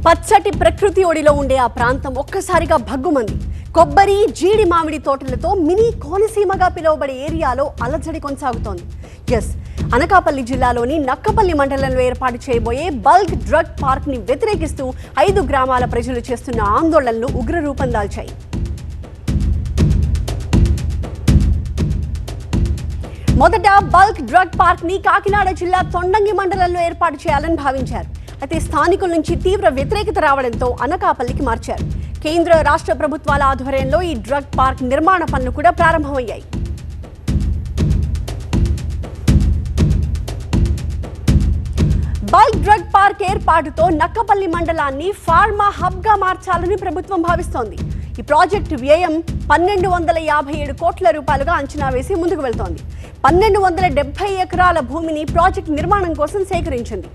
పచ్చటి ప్రకృతి ఒడిలో ఉండే ఆ ప్రాంతం ఒక్కసారిగా భగ్గుమంది. కొబ్బరి, జీడి మామిడి తోటలతో మినీ కోనసీమగా పిలువబడే ఏరియాలో అలజడి కొనసాగుతోంది. అనకాపల్లి జిల్లాలోని నక్కపల్లి మండలంలో ఏర్పాటు చేయబోయే బల్క్ డ్రగ్ పార్క్ ని వ్యతిరేకిస్తూ 5 గ్రామాల ప్రజలు చేస్తున్న ఆందోళనలు ఉగ్రరూపం దాల్చాయి. మొదట బల్క్ డ్రగ్ పార్క్ ని కాకినాడ జిల్లా తొండంగి మండలంలో ఏర్పాటు చేయాలని భావించారు. అయితే స్థానికుల నుంచి తీవ్ర వ్యతిరేకత రావడంతో అనకాపల్లికి మార్చారు. కేంద్ర రాష్ట్ర ప్రభుత్వాల ఆధ్వర్యంలో ఈ డ్రగ్ పార్క్ నిర్మాణ పనులు కూడా ప్రారంభమయ్యాయి. బల్క్ డ్రగ్ పార్క్ ఏర్పాటుతో నక్కపల్లి మండలాన్ని ఫార్మా హబ్ గా మార్చాలని ప్రభుత్వం భావిస్తోంది. ఈ ప్రాజెక్టు వ్యయం 1257 కోట్ల రూపాయలుగా అంచనా వేసి ముందుకు వెళ్తోంది. 1270 ఎకరాల భూమిని ప్రాజెక్టు నిర్మాణం కోసం సేకరించింది.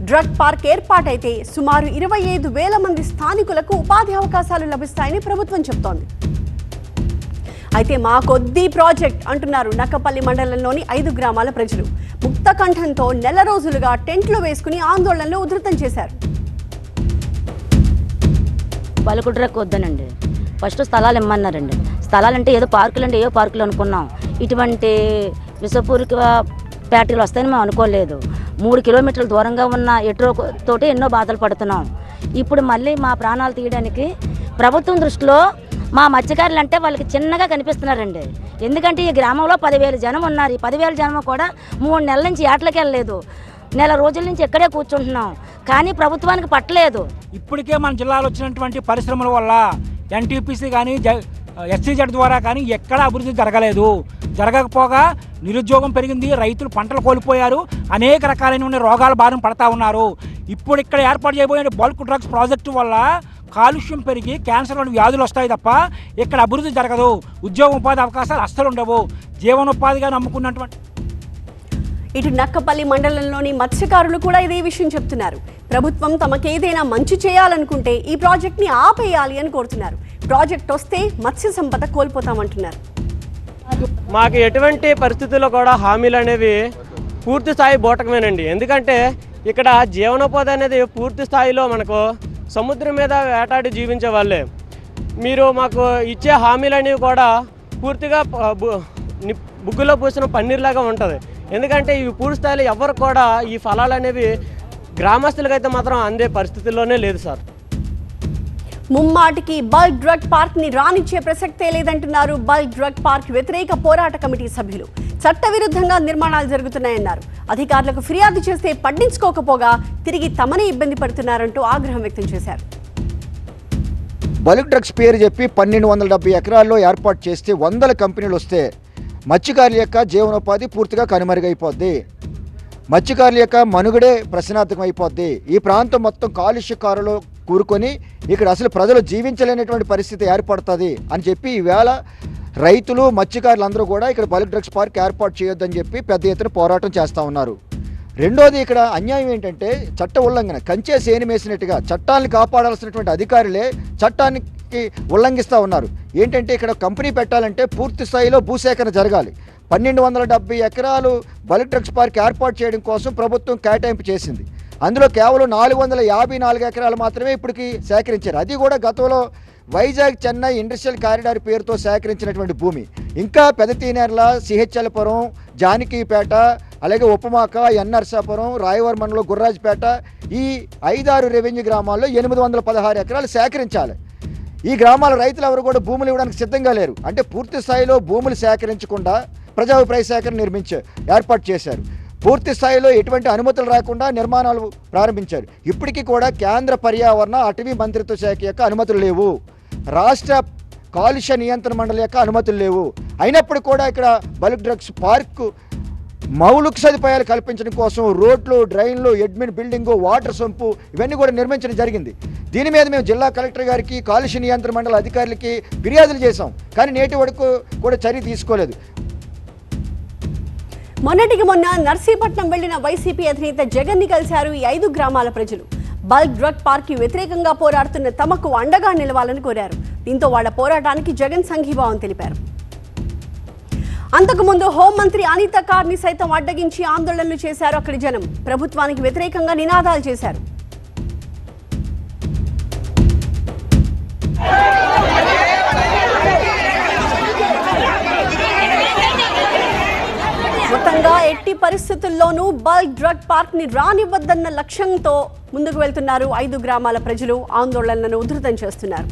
డ్రగ్ పార్క్ ఏర్పాటైతే సుమారు 25,000 మంది స్థానికులకు ఉపాధి అవకాశాలు లభిస్తాయని ప్రభుత్వం చెబుతోంది. అయితే మా కొద్ది ప్రాజెక్ట్ అంటున్నారు నక్కపల్లి మండలంలోని 5 గ్రామాల ప్రజలు. ముక్త కంఠంతో నెల రోజులుగా టెంట్లు వేసుకుని ఆందోళనలు ఉధృతం చేశారు. బల్క్ డ్రగ్ వద్దనండి, ఫస్ట్ స్థలాలు ఇమ్మన్నారండి. స్థలాలంటే ఏదో పార్కులు అంటే ఏదో పార్కులు అనుకున్నాం. ఇటువంటి విషపూరిత ప్యాటీలు వస్తాయని మేము అనుకోలేదు. 3 కిలోమీటర్ల దూరంగా ఉన్న ఎట్రో తోటి ఎన్నో బాధలు పడుతున్నాం. ఇప్పుడు మళ్ళీ మా ప్రాణాలు తీయడానికి ప్రభుత్వం దృష్టిలో మా మత్స్యకారులు అంటే వాళ్ళకి చిన్నగా కనిపిస్తున్నారండి. ఎందుకంటే ఈ గ్రామంలో 10,000 జనం ఉన్నారు. ఈ 10,000 జనం కూడా 3 నెలల నుంచి ఏటలకి వెళ్ళలేదు. నెల రోజుల నుంచి ఇక్కడే కూర్చుంటున్నాం. కానీ ప్రభుత్వానికి పట్టలేదు. ఇప్పటికే మన జిల్లాలో వచ్చినటువంటి పరిశ్రమల వల్ల ఎన్టీపీసీ కానీ ఎస్సీజెడ్ ద్వారా కానీ ఎక్కడా అభివృద్ధి జరగలేదు. జరగకపోగా నిరుద్యోగం పెరిగింది, రైతులు పంటలు కోల్పోయారు, అనేక రకాలైన రోగాల బారిన పడతా ఉన్నారు. ఇప్పుడు ఇక్కడ ఏర్పాటు చేయబోయే బల్క్ డ్రగ్స్ ప్రాజెక్టు వల్ల కాలుష్యం పెరిగి క్యాన్సర్ వంటి వ్యాధులు వస్తాయి తప్ప ఇక్కడ అభివృద్ధి జరగదు. ఉద్యోగ ఉపాధి అవకాశాలు అస్సలు ఉండవు. జీవనోపాధిగా నమ్ముకున్నటువంటి ఇటు నక్కపల్లి మండలంలోని మత్స్యకారులు కూడా ఇదే విషయం చెప్తున్నారు. ప్రభుత్వం తమకేదైనా మంచి చేయాలనుకుంటే ఈ ప్రాజెక్ట్ని ఆపేయాలి అని కోరుతున్నారు. ప్రాజెక్ట్ వస్తే మత్స్య సంపద కోల్పోతామంటున్నారు. మాకు ఎటువంటి పరిస్థితుల్లో కూడా హామీలు అనేవి పూర్తి స్థాయి బోటకమేనండి. ఎందుకంటే ఇక్కడ జీవనోపాధి అనేది పూర్తి స్థాయిలో మనకు సముద్రం మీద వేటాడి జీవించే వాళ్ళే. మీరు మాకు ఇచ్చే హామీలు అనేవి కూడా పూర్తిగా బుగ్గులో పూసిన పన్నీర్లాగా ఉంటుంది. ఎందుకంటే ఇవి పూర్తి స్థాయిలో ఎవరు కూడా ఈ ఫలాలు అనేవి గ్రామస్తులకైతే మాత్రం అందే పరిస్థితుల్లోనే లేదు సార్. ముమ్మాటికి బల్క్ డ్రగ్ పార్క్ ని రానిచ్చే ప్రసక్తే లేదంటున్నారు బల్క్ డ్రగ్ పార్క్ వ్యతిరేక పోరాట కమిటీ సభ్యులు. చట్టవిరుద్ధంగా నిర్మాణాలు జరుగుతున్నాయన్నారు. అధికారులకు ఫిర్యాదు చేస్తే పట్టించుకోకపోగా తిరిగి తమనే ఇబ్బంది పడుతున్నారంటూ ఆగ్రహం వ్యక్తం చేశారు. బల్క్ డ్రగ్స్ పేరు చెప్పి 1270 ఎకరాల్లో ఏర్పాటు చేస్తే 100 కంపెనీలు వస్తే మత్స్యకారుల యొక్క జీవనోపాధి పూర్తిగా కనుమరుగైపోద్ది. మత్స్యకారుల యొక్క మనుగడే ప్రశ్నార్థకం అయిపోద్ది. ఈ ప్రాంతం మొత్తం కాలుష్యకారులు కూరుకొని ఇక్కడ అసలు ప్రజలు జీవించలేనటువంటి పరిస్థితి ఏర్పడుతుంది అని చెప్పి ఈవేళ రైతులు మత్స్యకారులు అందరూ కూడా ఇక్కడ బల్క్ డ్రగ్స్ పార్క్ ఏర్పాటు చేయొద్దని చెప్పి పెద్ద ఎత్తున పోరాటం చేస్తూ ఉన్నారు. రెండోది ఇక్కడ అన్యాయం ఏంటంటే చట్ట ఉల్లంఘన, కంచే సేనిమేసినట్టుగా చట్టాన్ని కాపాడాల్సినటువంటి అధికారులే చట్టానికి ఉల్లంఘిస్తూ ఉన్నారు. ఏంటంటే ఇక్కడ కంపెనీ పెట్టాలంటే పూర్తి స్థాయిలో భూసేకరణ జరగాలి. 1270 ఎకరాలు బల్క్ డ్రగ్స్ పార్క్ ఏర్పాటు చేయడం కోసం ప్రభుత్వం కేటాయింపు చేసింది. అందులో కేవలం 454 ఎకరాలు మాత్రమే ఇప్పటికి సేకరించారు. అది కూడా గతంలో వైజాగ్ చెన్నై ఇండస్ట్రియల్ కారిడార్ పేరుతో సేకరించినటువంటి భూమి. ఇంకా పెదతీనేర్ల, సిహెచ్ఎల్పురం, జానకీపేట, అలాగే ఉపమాక, ఎన్నర్సాపురం, రాయవరం మండలం గుర్రాజ్పేట, ఈ 5-6 రెవెన్యూ గ్రామాల్లో 816 ఎకరాలు సేకరించాలి. ఈ గ్రామాల రైతులు ఎవరు కూడా భూములు ఇవ్వడానికి సిద్ధంగా లేరు. అంటే పూర్తి స్థాయిలో భూములు సేకరించకుండా ప్రజాభిప్రాయ సేకరణ ఏర్పాటు చేశారు. పూర్తి స్థాయిలో ఎటువంటి అనుమతులు రాకుండా నిర్మాణాలు ప్రారంభించారు. ఇప్పటికీ కూడా కేంద్ర పర్యావరణ అటవీ మంత్రిత్వ శాఖ యొక్క అనుమతులు లేవు, రాష్ట్ర కాలుష్య నియంత్రణ మండలి యొక్క అనుమతులు లేవు. అయినప్పుడు కూడా ఇక్కడ బల్క్ డ్రగ్స్ పార్కు మౌలిక సదుపాయాలు కల్పించడం కోసం రోడ్లు, డ్రైన్లు, అడ్మిన్ బిల్డింగు, వాటర్ సంపు ఇవన్నీ కూడా నిర్మించడం జరిగింది. దీని మీద మేము జిల్లా కలెక్టర్ గారికి, కాలుష్య నియంత్రణ మండలి అధికారులకి ఫిర్యాదులు చేశాం. కానీ నేటి వరకు కూడా చర్య తీసుకోలేదు. మొన్నటికి మొన్న నర్సీపట్నం వెళ్లిన వైసీపీ అధినేత జగన్ ని కలిశారు ఈ 5 గ్రామాల ప్రజలు. బల్క్ డ్రగ్ పార్క్ కి వ్యతిరేకంగా పోరాడుతున్న తమకు అండగా నిలవాలని కోరారు. దీంతో వాళ్ల పోరాటానికి జగన్ సంఘీభావం తెలిపారు. అంతకుముందు హోంమంత్రి అనిత కార్ని సైతం అడ్డగించి ఆందోళనలు చేశారు అక్కడి జనం. ప్రభుత్వానికి వ్యతిరేకంగా నినాదాలు చేశారు. వ్యాప్తంగా ఎట్టి పరిస్థితుల్లోనూ బల్క్ డ్రగ్ పార్క్ ని రానివ్వద్దన్న లక్ష్యంతో ముందుకు వెళ్తున్నారు 5 గ్రామాల ప్రజలు ఆందోళనలను ఉధృతం చేస్తున్నారు.